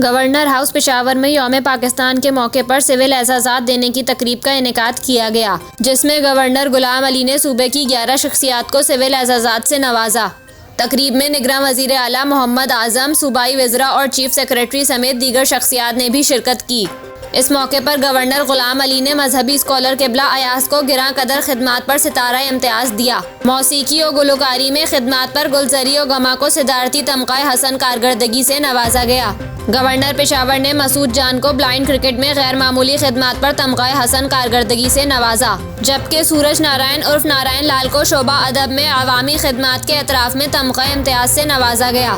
Governor house Peshawar में यौम पाकिस्तान के मौके पर सिविल एजाज़ात देने की तकरीब का इनेकाद किया गया, जिसमें गवर्नर गुलाम अली ने सूबे की 11 शख्सियात को सिविल एजाज़ात से नवाजा। तकरीब में निगरां वज़ीर आला मोहम्मद आज़म, सूबाई वज़रा और चीफ सेक्रेटरी समेत दीगर शख्सियात ने भी शिरकत की। इस मौके पर गवर्नर गुलाम अली ने मजहबी स्कॉलर किबला अयाज को गिरां कदर खिदमात पर सितारा इम्तियाज दिया। मौसीकी और गुलकारी में खिदमात पर गुलजरी और गमा को सिदारती तमगा हसन कारकर्दगी से नवाजा गया। गवर्नर पेशावर ने मसूद जान को ब्लाइंड क्रिकेट में गैर मामूली खिदमात पर तमगा हसन कारकर्दगी से नवाजा, जबकि सूरज नारायण उर्फ नारायण लाल को शोबा अदब में अवामी खिदमात के एतराफ़ में तमगा इम्तियाज से नवाजा गया।